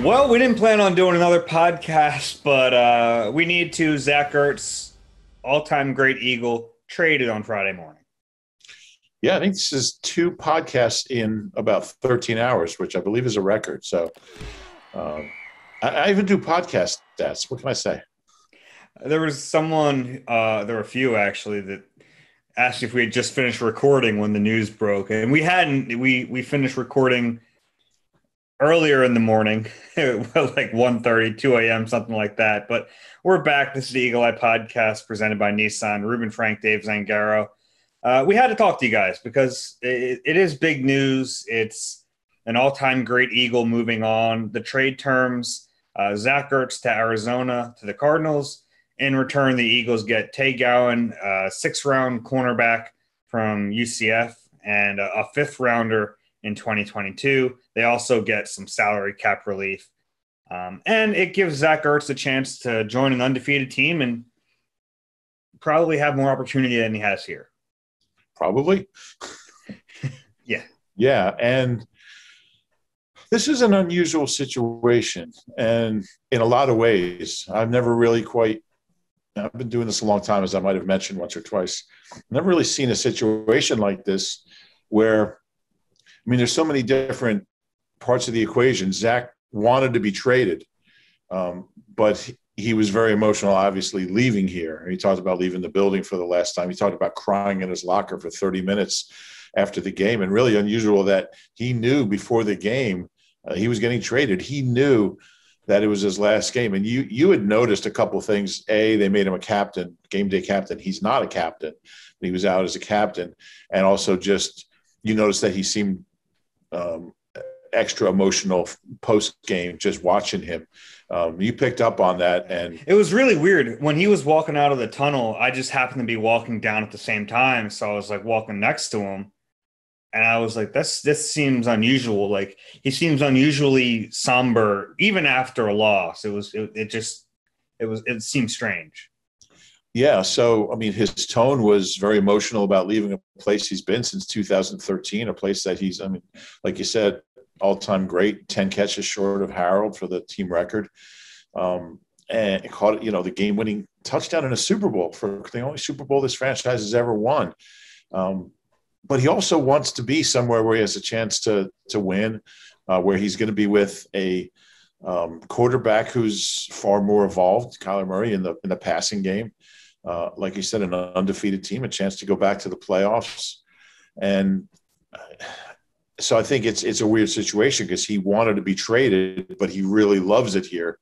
Well, we didn't plan on doing another podcast, but we need to. Zach Ertz, all-time great Eagle, traded on Friday morning. Yeah, I think this is two podcasts in about 13 hours, which I believe is a record. So um, I even do podcast stats. What can I say? There was someone, there were a few actually, that asked if we had just finished recording when the news broke, and we hadn't. We finished recording earlier in the morning, like 1:30, 2 a.m., something like that. But we're back. This is the Eagle Eye Podcast presented by Nissan. Reuben, Frank, Dave, Zangaro. We had to talk to you guys because it is big news. It's an all-time great Eagle moving on. The trade terms, Zach Ertz to Arizona to the Cardinals. In return, the Eagles get Tay Gowan, sixth-round cornerback from UCF, and a fifth-rounder in 2022. They also get some salary cap relief. And it gives Zach Ertz a chance to join an undefeated team and probably have more opportunity than he has here. Probably. Yeah. Yeah, and this is an unusual situation. And in a lot of ways, I've been doing this a long time, as I might have mentioned once or twice. I've never really seen a situation like this where, there's so many different parts of the equation. Zach wanted to be traded, but he was very emotional, obviously, leaving here. He talked about leaving the building for the last time. He talked about crying in his locker for 30 minutes after the game, and really unusual that he knew before the game he was getting traded. He knew that it was his last game. And you had noticed a couple of things. A, they made him a captain, game day captain. He's not a captain, but he was out as a captain. And also just you noticed that he seemed extra emotional post-game just watching him. You picked up on that. And it was really weird. When he was walking out of the tunnel, I just happened to be walking down at the same time. So I was like walking next to him. And I was like, this seems unusual. Like he seems unusually somber, even after a loss. It seemed strange. Yeah. So, his tone was very emotional about leaving a place he's been since 2013, a place that he's, like you said, all-time great, 10 catches short of Harold for the team record. And caught, the game-winning touchdown in a Super Bowl, for the only Super Bowl this franchise has ever won. But he also wants to be somewhere where he has a chance to win, where he's going to be with a quarterback who's far more evolved, Kyler Murray, in the passing game. Like you said, an undefeated team, a chance to go back to the playoffs. And so I think it's a weird situation because he wanted to be traded, but he really loves it here.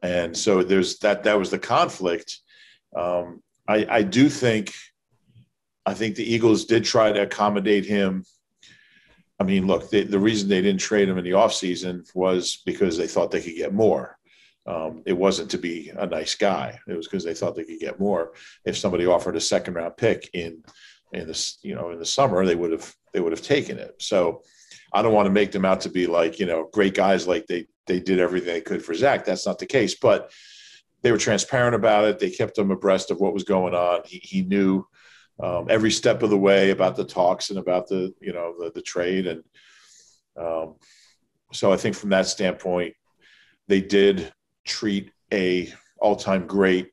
And so there's that was the conflict. I think the Eagles did try to accommodate him. Look, the reason they didn't trade him in the offseason was because they thought they could get more. It wasn't to be a nice guy. It was because they thought they could get more. If somebody offered a second-round pick in the summer, they would have taken it. So I don't want to make them out to be like, great guys, like they did everything they could for Zach. That's not the case. But they were transparent about it. They kept him abreast of what was going on. He knew every step of the way about the talks and about the trade. And so I think from that standpoint, they did treat a all-time great.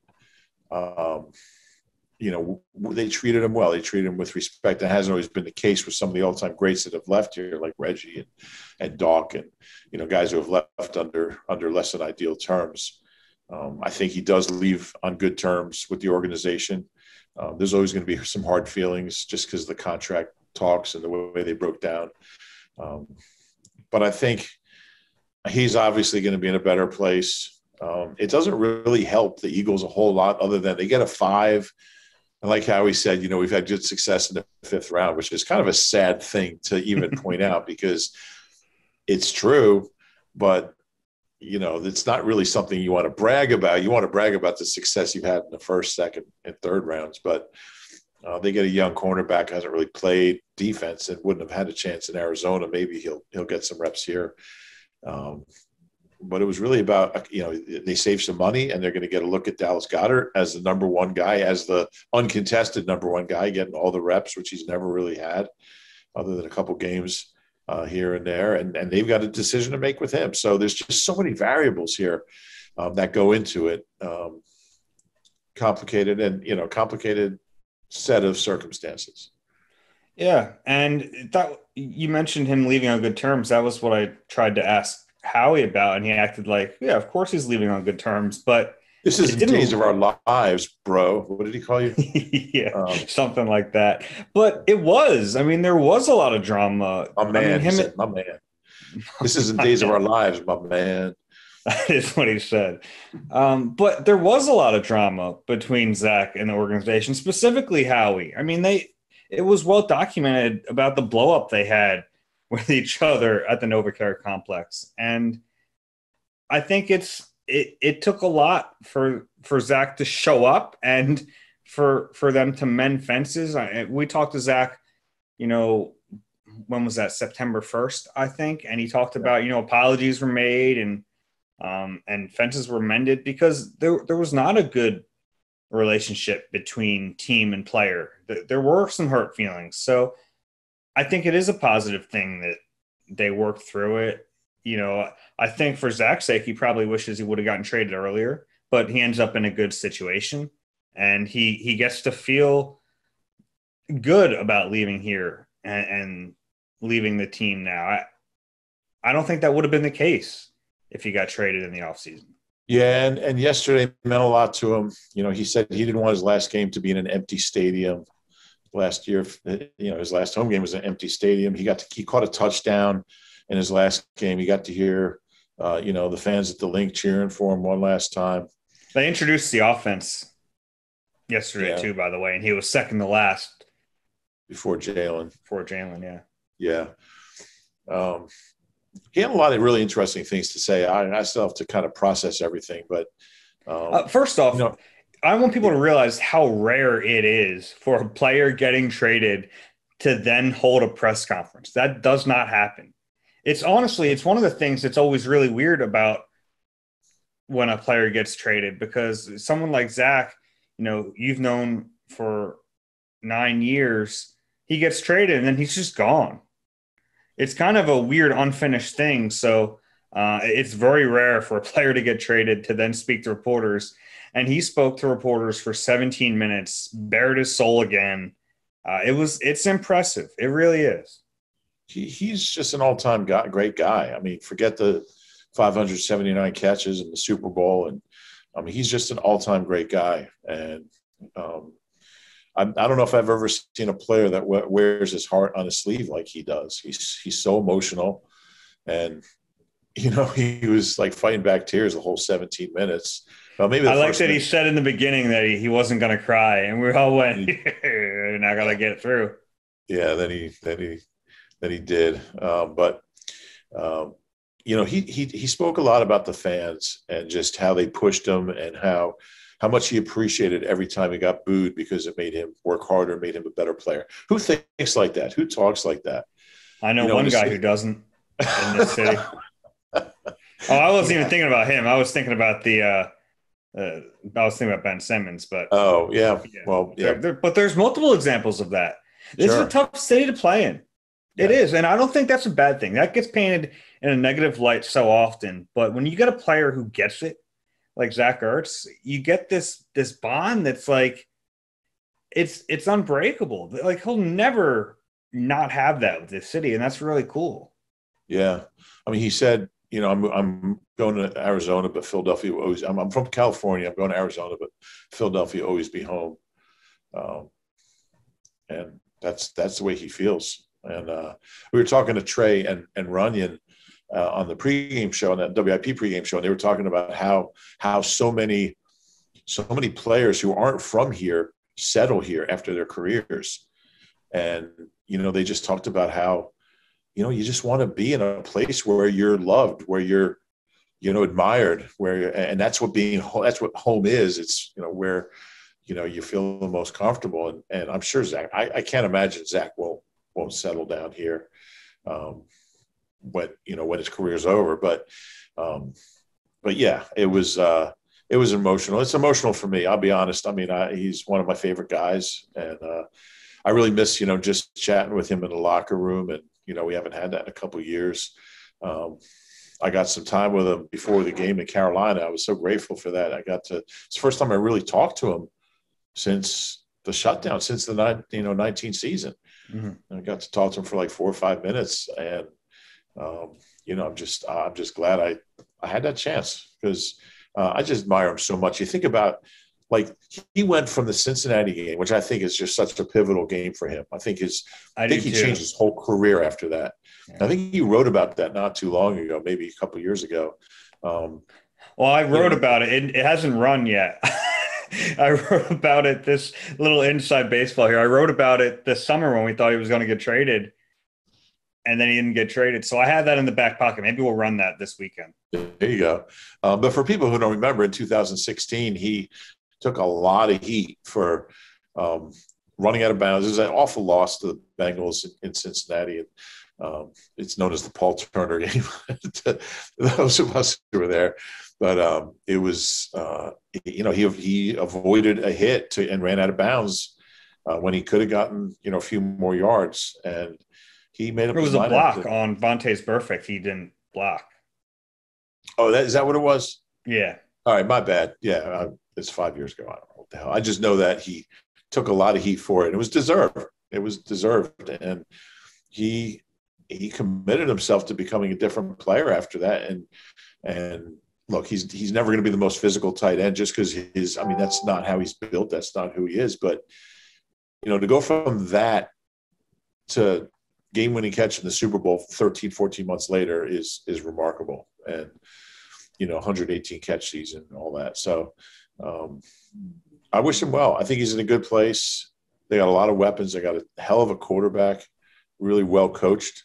They treated him well. They treated him with respect. That hasn't always been the case with some of the all-time greats that have left here, like Reggie and Doc, and guys who have left under less than ideal terms. I think he does leave on good terms with the organization. There's always going to be some hard feelings just because of the contract talks and the way they broke down. But I think he's obviously going to be in a better place. It doesn't really help the Eagles a whole lot other than they get a 5. And like Howie said, we've had good success in the 5th round, which is kind of a sad thing to even point out because it's true, but it's not really something you want to brag about. You want to brag about the success you've had in the 1st, 2nd, and 3rd rounds. But they get a young cornerback, hasn't really played defense and wouldn't have had a chance in Arizona. Maybe he'll get some reps here. But it was really about, they saved some money and they're going to get a look at Dallas Goedert as the number one guy, as the uncontested number one guy, getting all the reps, which he's never really had other than a couple games here and there, and they've got a decision to make with him. So there's just so many variables here that go into it. Complicated set of circumstances. Yeah, and that you mentioned him leaving on good terms. That was what I tried to ask Howie about, and he acted like, yeah, of course he's leaving on good terms, but this is days of our lives, bro. What did he call you? Yeah, something like that. But it was. I mean, there was a lot of drama. My man, my man. This isn't days of our lives, my man. That is what he said. But there was a lot of drama between Zach and the organization, specifically Howie. I mean, it was well documented about the blow up they had with each other at the NovaCare complex, and I think it took a lot for Zach to show up and for them to mend fences. We talked to Zach, when was that? September 1st, I think, and he talked about apologies were made and fences were mended because there was not a good relationship between team and player. There were some hurt feelings. So I think it is a positive thing that they worked through it. I think for Zach's sake, he probably wishes he would have gotten traded earlier, but he ends up in a good situation and he gets to feel good about leaving here and leaving the team now. I don't think that would have been the case if he got traded in the offseason. Yeah, and yesterday meant a lot to him. He said he didn't want his last game to be in an empty stadium. Last year, his last home game was an empty stadium. He caught a touchdown in his last game. He got to hear, the fans at the link cheering for him one last time. They introduced the offense yesterday too, by the way, and he was second to last before Jalen. Yeah. Yeah. He had a lot of really interesting things to say. I still have to kind of process everything, but first off, I want people to realize how rare it is for a player getting traded to then hold a press conference. That does not happen. It's one of the things that's always really weird about when a player gets traded, because someone like Zach, you've known for 9 years, he gets traded and then he's just gone. It's kind of a weird unfinished thing. So it's very rare for a player to get traded to then speak to reporters. And he spoke to reporters for 17 minutes, bared his soul again. It's impressive. It really is. He's just an all-time great guy. I mean, forget the 579 catches in the Super Bowl. And I mean, he's just an all-time great guy. And I don't know if I've ever seen a player that wears his heart on his sleeve like he does. He's so emotional. And, he was like fighting back tears the whole 17 minutes. Well, maybe I like that he said in the beginning that he wasn't going to cry, and we all went, "You're not going to get through." Yeah, then he did. He spoke a lot about the fans and just how they pushed him and how much he appreciated every time he got booed because it made him work harder, made him a better player. Who thinks like that? Who talks like that? I know one guy who doesn't in this city. I wasn't even thinking about him. I was thinking about Ben Simmons, but well, yeah. But there's multiple examples of that. This is a tough city to play in. It is, and I don't think that's a bad thing. That gets painted in a negative light so often, but when you get a player who gets it, like Zach Ertz, you get this bond that's like it's unbreakable. Like he'll never not have that with this city, and that's really cool. Yeah, I mean, he said, I'm going to Arizona, but Philadelphia will always. I'm from California. I'm going to Arizona, but Philadelphia will always be home. And that's the way he feels. And we were talking to Trey and Runyon on the pregame show, on that WIP pregame show, and they were talking about how so many players who aren't from here settle here after their careers. And, they just talked about how, you just want to be in a place where you're loved, where you're, admired, and that's what home is. It's, where, you feel the most comfortable. And I'm sure Zach, I can't imagine Zach won't settle down here when his career's over. But yeah, it was emotional. It's emotional for me. I'll be honest. I mean, he's one of my favorite guys, and I really miss, just chatting with him in the locker room We haven't had that in a couple of years. I got some time with him before the game in Carolina. I was so grateful for that. It's the first time I really talked to him since the shutdown, since the 19 season. I got to talk to him for like 4 or 5 minutes, and I'm just glad I had that chance, because I just admire him so much. You think about, like, he went from the Cincinnati game, which I think is just such a pivotal game for him. I think he changed his whole career after that. Yeah. I think he wrote about that not too long ago, maybe a couple of years ago. Well, I wrote about it. It hasn't run yet. I wrote about it, this little inside baseball here. I wrote about it this summer when we thought he was going to get traded, and then he didn't get traded. So I had that in the back pocket. Maybe we'll run that this weekend. There you go. But for people who don't remember, in 2016, he took a lot of heat for running out of bounds. It was an awful loss to the Bengals in Cincinnati. And it's known as the Paul Turner game to those of us who were there. But it was, he avoided a hit and ran out of bounds when he could have gotten, a few more yards. And he made up his mind. It was a block on Vontae's Perfect. He didn't block. Oh, is that what it was? Yeah. All right, my bad. Yeah, it's 5 years ago. I don't know what the hell. I just know that he took a lot of heat for it. It was deserved. And he committed himself to becoming a different player after that. And look, he's never going to be the most physical tight end just because that's not how he's built. That's not who he is. But, to go from that to game-winning catch in the Super Bowl 13, 14 months later is remarkable. And, 118 catch season and all that. So I wish him well. I think he's in a good place. They got a lot of weapons. They got a hell of a quarterback, really well coached.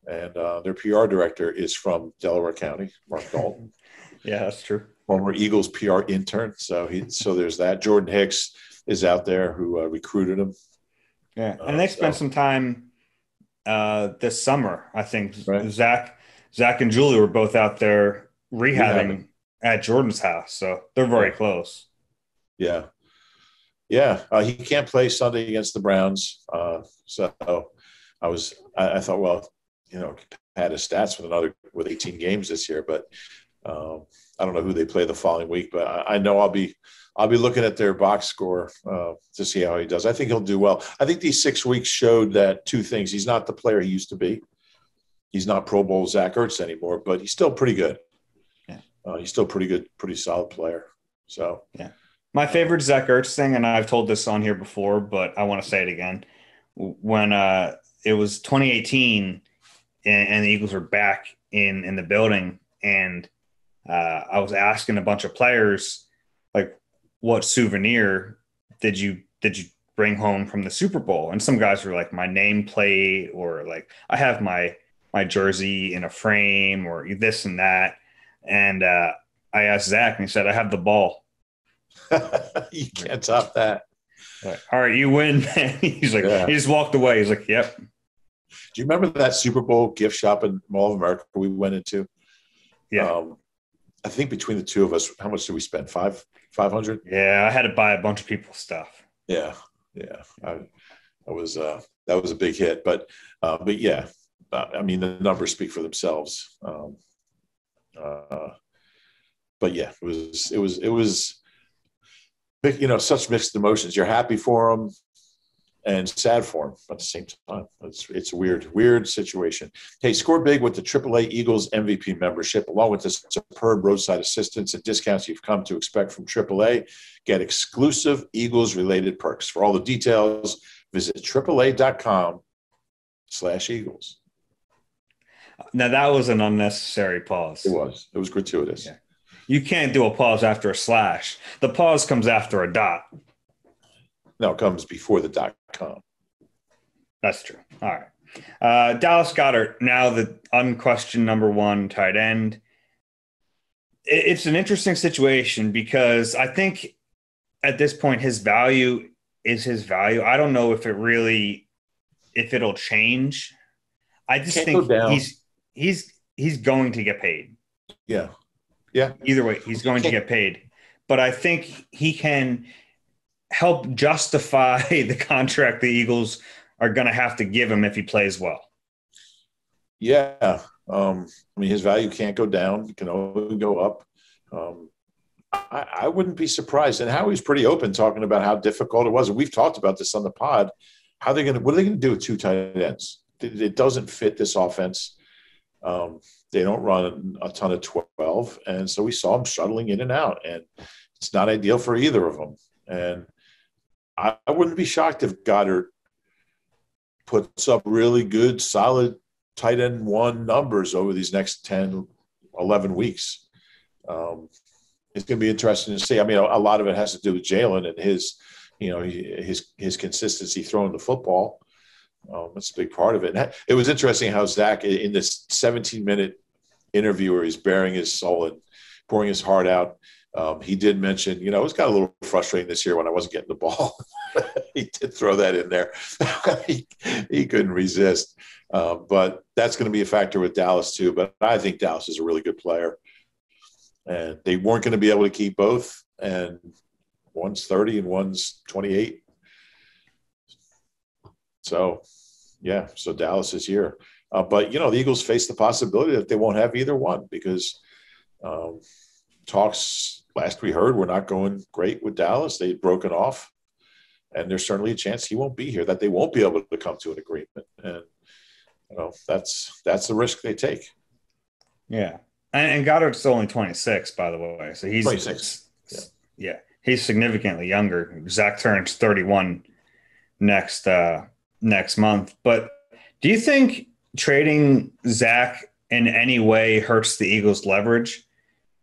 And their PR director is from Delaware County, Mark Dalton. Yeah, that's true. Former Eagles PR intern. So there's that. Jordan Hicks is out there, who recruited him. Yeah, and they spent some time this summer. I think right. Zach and Julie were both out there rehabbing at Jordan's house, so they're very close. Yeah. He can't play Sunday against the Browns. So I thought, well, had his stats with 18 games this year, but I don't know who they play the following week. But I know I'll be looking at their box score to see how he does. I think he'll do well. I think these 6 weeks showed that two things: he's not the player he used to be. He's not Pro Bowl Zach Ertz anymore, but he's still pretty good. Yeah. He's still pretty good, pretty solid player. So yeah. My favorite Zach Ertz thing, and I've told this on here before, but I want to say it again. When it was 2018 and the Eagles were back in the building, and I was asking a bunch of players, like, what souvenir did you bring home from the Super Bowl? And some guys were like, my nameplate, or like, I have my jersey in a frame, or this and that. And I asked Zach, and he said, I have the ball. You can't top that. Like, all right, you win, man. He's like, He just walked away. He's like, yep. Do you remember that Super Bowl gift shop in Mall of America we went into? Yeah. I think between the two of us, how much did we spend? $500? Yeah, I had to buy a bunch of people's stuff. Yeah. That was a big hit, but yeah, the numbers speak for themselves. But yeah, it was. Such mixed emotions. You're happy for him and sad for him at the same time. It's a weird situation. Hey, score big with the AAA Eagles MVP membership, along with the superb roadside assistance and discounts you've come to expect from AAA. Get exclusive Eagles-related perks. For all the details, visit AAA.com/Eagles. Now, that was an unnecessary pause. It was gratuitous. Yeah. You can't do a pause after a slash. The pause comes after a dot. No, it comes before the .com. That's true. All right. Dallas Goedert, now the unquestioned number one tight end. It's an interesting situation because I think at this point his value is his value. I don't know if it'll change. I just think he's going to get paid. Yeah. Yeah. Either way, he's going to get paid. But I think he can help justify the contract the Eagles are going to have to give him if he plays well. Yeah. I mean, his value can't go down. It can only go up. Um, I wouldn't be surprised. And Howie's pretty open talking about how difficult it was. And we've talked about this on the pod. What are they going to do with two tight ends? It doesn't fit this offense. They don't run a ton of 12. And so we saw them shuttling in and out. And it's not ideal for either of them. And I wouldn't be shocked if Goedert puts up really good, solid tight end one numbers over these next 10, 11 weeks. It's going to be interesting to see. I mean, a lot of it has to do with Jalen and his consistency throwing the football. That's a big part of it. And it was interesting how Zach, in this 17-minute interview where he's bearing his soul and pouring his heart out, he did mention, it's got a little frustrating this year when I wasn't getting the ball. He did throw that in there. He couldn't resist. But that's going to be a factor with Dallas too. But I think Dallas is a really good player. And they weren't going to be able to keep both. And one's 30 and one's 28. So, yeah, so Dallas is here. But, the Eagles face the possibility that they won't have either one because talks last we heard were not going great with Dallas. They had broken off. And there's certainly a chance he won't be here, that they won't be able to come to an agreement. And, that's the risk they take. Yeah. And Goddard's only 26, by the way. So he's 26. Yeah. He's significantly younger. Zach turns 31 next month. But do you think trading Zach in any way hurts the Eagles' leverage?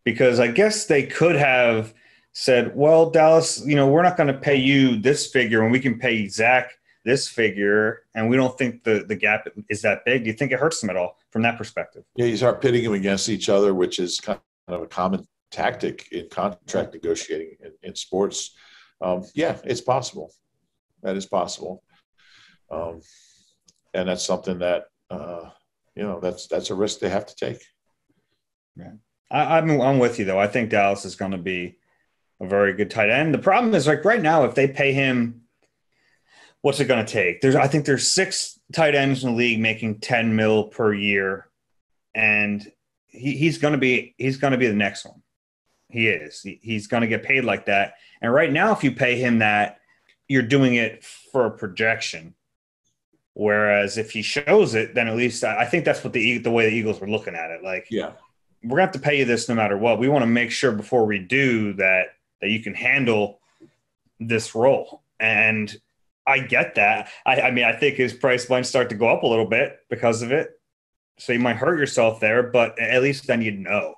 Because I guess they could have said, well, Dallas, we're not going to pay you this figure when we can pay Zach this figure, and we don't think the gap is that big. Do you think it hurts them at all from that perspective? Yeah, you start pitting them against each other, which is kind of a common tactic in contract negotiating in sports. Yeah, it's possible. That is possible. And that's something that, that's a risk they have to take. Yeah. I'm with you, though. I think Dallas is going to be a very good tight end. The problem is, like, right now, if they pay him, what's it going to take? I think there's 6 tight ends in the league making $10 million per year, and he's going to be the next one. He is. He's going to get paid like that. And right now, if you pay him that, you're doing it for a projection. Whereas if he shows it, then at least I think that's what the way the Eagles were looking at it. Like, yeah, we're going to have to pay you this no matter what. We want to make sure before we do that you can handle this role. And I get that. I mean, I think his price might start to go up a little bit because of it. So you might hurt yourself there, but at least then you'd know.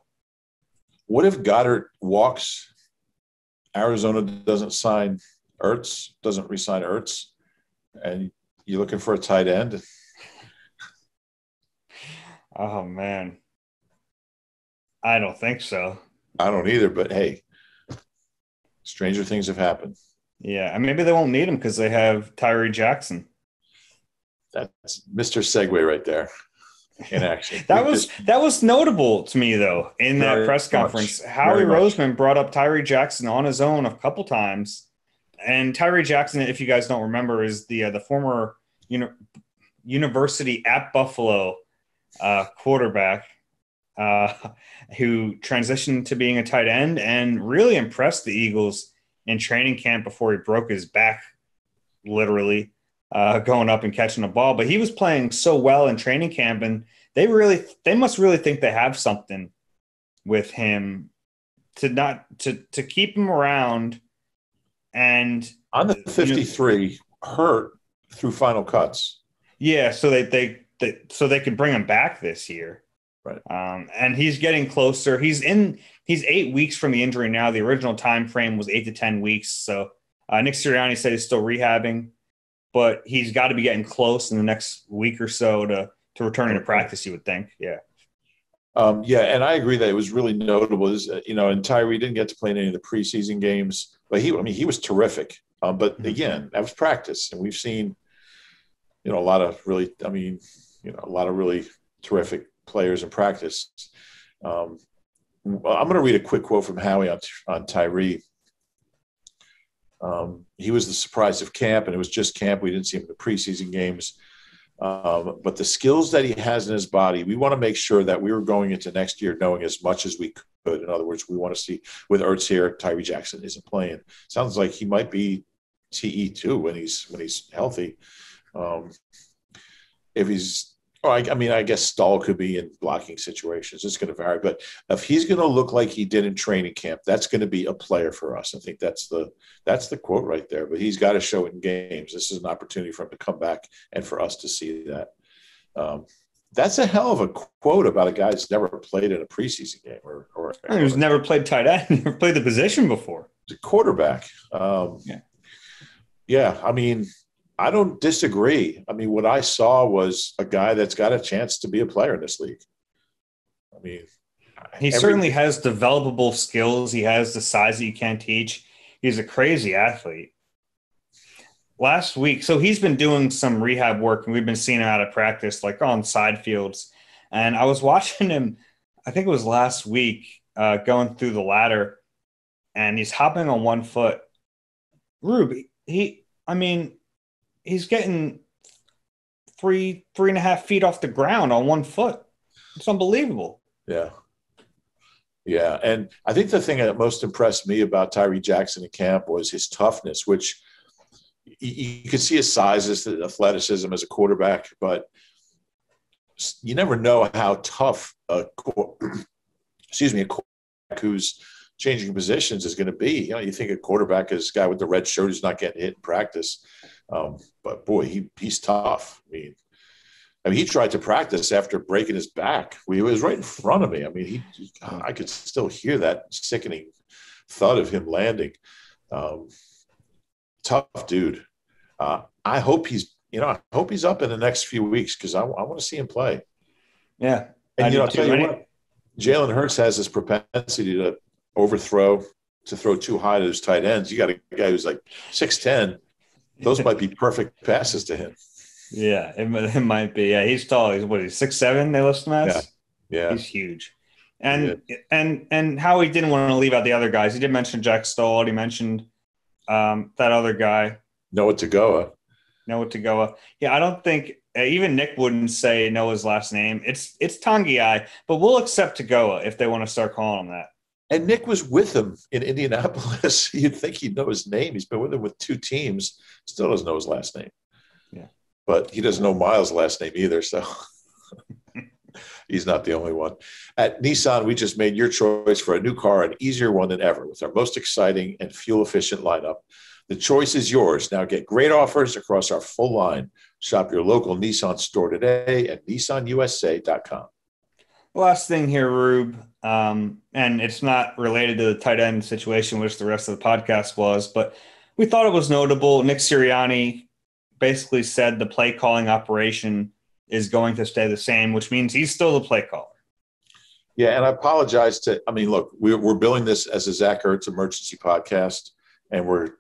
What if Goedert walks, Arizona doesn't sign Ertz, doesn't re-sign Ertz, and you're looking for a tight end? Oh, man. I don't think so. I don't either, but hey, stranger things have happened. Yeah, and maybe they won't need him because they have Tyree Jackson. That's Mr. Segue right there in action. that was notable to me, though, in that press conference. Howie Roseman brought up Tyree Jackson on his own a couple times. And Tyree Jackson, if you guys don't remember, is the former University at Buffalo quarterback who transitioned to being a tight end and really impressed the Eagles in training camp before he broke his back, literally going up and catching the ball. But he was playing so well in training camp, and they must really think they have something with him to keep him around. And on the 53, hurt through final cuts. Yeah, so they could bring him back this year. Right. And he's getting closer. He's 8 weeks from the injury now. The original time frame was 8 to 10 weeks. So Nick Sirianni said he's still rehabbing, but he's got to be getting close in the next week or so to returning to practice, you would think. Yeah. Yeah, and I agree that it was really notable. And Tyree didn't get to play in any of the preseason games, but he was terrific. But again, that was practice, and we've seen, a lot of really terrific players in practice. I'm going to read a quick quote from Howie on Tyree. He was the surprise of camp, and it was just camp. We didn't see him in the preseason games. But the skills that he has in his body, we want to make sure that we were going into next year knowing as much as we could. In other words, we want to see with Ertz here, Tyree Jackson isn't playing. Sounds like he might be TE too when he's healthy. If he's, I guess Stahl could be in blocking situations. It's going to vary, but if he's going to look like he did in training camp, that's going to be a player for us. I think that's the quote right there. But he's got to show it in games. This is an opportunity for him to come back and for us to see that. That's a hell of a quote about a guy that's never played in a preseason game or who's never played tight end, never played the position before. He's a quarterback. Yeah. I mean, I don't disagree. I mean, what I saw was a guy that's got a chance to be a player in this league. I mean, he certainly has developable skills. He has the size that you can't teach. He's a crazy athlete. Last week, so he's been doing some rehab work, and we've been seeing him out of practice, like on side fields. And I was watching him, I think it was last week, going through the ladder, and he's hopping on one foot. Rube, he's getting 3.5 feet off the ground on one foot. It's unbelievable. Yeah. Yeah. And I think the thing that most impressed me about Tyree Jackson in camp was his toughness, which you could see his size, his athleticism as a quarterback, but you never know how tough a quarterback who's changing positions is going to be. You know, you think a quarterback is a guy with the red shirt who's not getting hit in practice. But boy, he's tough. I mean, he tried to practice after breaking his back. He was right in front of me. I mean, I could still hear that sickening thud of him landing. Tough dude. I hope he's up in the next few weeks because I want to see him play. Yeah, and I'll tell you what, Jalen Hurts has this propensity to throw too high to his tight ends. You got a guy who's like 6'10". Those might be perfect passes to him. Yeah, it might be. Yeah, he's tall. He's 6'7", they list him as? Yeah. He's huge. And Howie didn't want to leave out the other guys. He did mention Jack Stoll. He mentioned that other guy. Noah Tagoa. Yeah, I don't think even Nick wouldn't say Noah's last name. It's Tangiai, but we'll accept Tagoa if they want to start calling him that. And Nick was with him in Indianapolis. You'd think he'd know his name. He's been with him with 2 teams. Still doesn't know his last name. Yeah. But he doesn't know Miles' last name either, so he's not the only one. At Nissan, we just made your choice for a new car, an easier one than ever, with our most exciting and fuel-efficient lineup. The choice is yours. Now get great offers across our full line. Shop your local Nissan store today at nissanusa.com. Last thing here, Rube, and it's not related to the tight end situation, which the rest of the podcast was, but we thought it was notable. Nick Sirianni basically said the play calling operation is going to stay the same, which means he's still the play caller. Yeah, and I apologize look, we're billing this as a Zach Ertz emergency podcast, and we're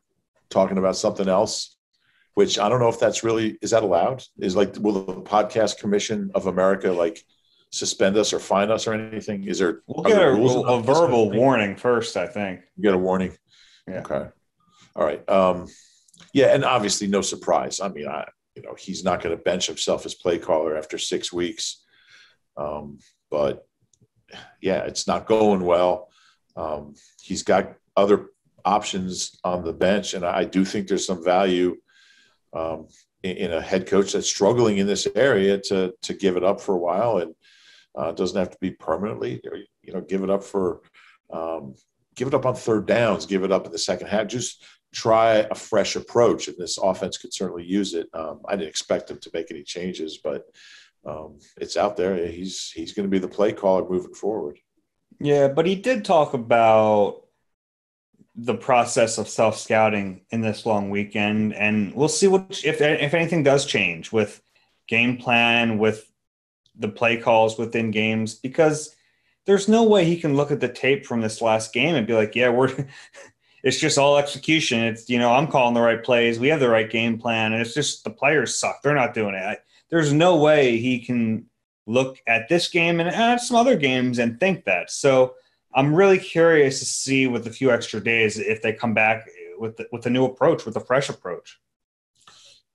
talking about something else, which I don't know if that's really, is that allowed? Will the Podcast Commission of America suspend us or fine us or anything? We'll get a verbal warning first, I think. You get a warning? Yeah. Okay. All right. Yeah, and obviously no surprise. I mean, he's not going to bench himself as play caller after 6 weeks. But yeah, it's not going well. He's got other options on the bench, and I do think there's some value in a head coach that's struggling in this area to give it up for a while, and it doesn't have to be permanently. Give it up on third downs, give it up in the second half. Just try a fresh approach, and this offense could certainly use it. I didn't expect him to make any changes, but it's out there. He's going to be the play caller moving forward. Yeah, but he did talk about the process of self-scouting in this long weekend, and we'll see if anything does change with game plan, with the play calls within games, because there's no way he can look at the tape from this last game and be like, yeah, it's just all execution. It's, I'm calling the right plays. We have the right game plan. And it's just the players suck. They're not doing it. There's no way he can look at this game and at some other games and think that. So I'm really curious to see with a few extra days if they come back with a new approach, with a fresh approach.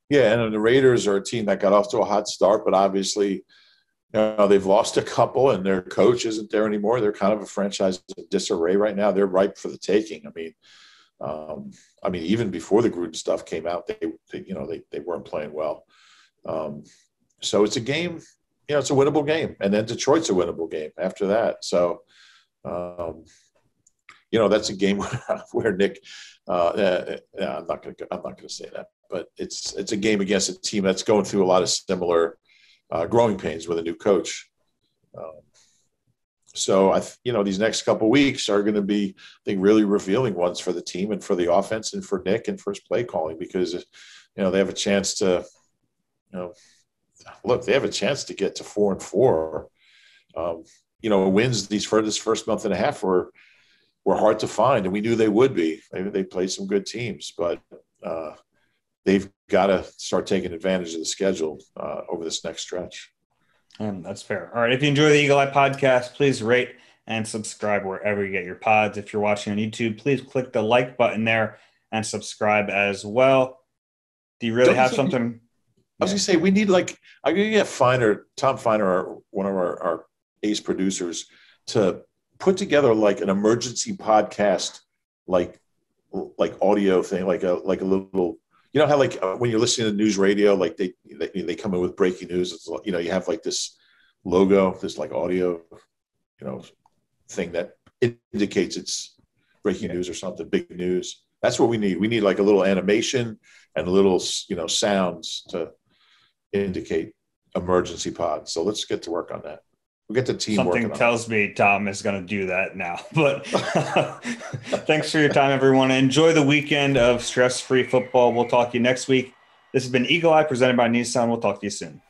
Yeah, and the Raiders are a team that got off to a hot start, but obviously, they've lost a couple, and their coach isn't there anymore. They're kind of a franchise in disarray right now. They're ripe for the taking. I mean, even before the Gruden stuff came out, they weren't playing well. So it's a game. It's a winnable game, and then Detroit's a winnable game after that. So, that's a game where Nick. I'm not going to say that, but it's a game against a team that's going through a lot of similar growing pains with a new coach. So these next couple of weeks are going to be, I think, really revealing ones for the team and for the offense and for Nick and for his play calling, because they have a chance to, they have a chance to get to 4-4. Wins this first month and a half were hard to find, and we knew they would be. They played some good teams, but they've got to start taking advantage of the schedule over this next stretch. That's fair. All right. If you enjoy the Eagle Eye podcast, please rate and subscribe wherever you get your pods. If you're watching on YouTube, please click the like button there and subscribe as well. Do you really have something? I was going to say, we need, I'm going to get Tom Feiner, one of our ace producers, to put together an emergency podcast, like audio thing, like a little, how when you're listening to news radio, they come in with breaking news. It's, you have this logo, this audio, thing that indicates it's breaking news or something, big news. That's what we need. We need a little animation and little, sounds to indicate emergency pod. So let's get to work on that. We'll get the team working on it. Something tells me Tom is going to do that now. But thanks for your time, everyone. Enjoy the weekend of stress-free football. We'll talk to you next week. This has been Eagle Eye presented by Nissan. We'll talk to you soon.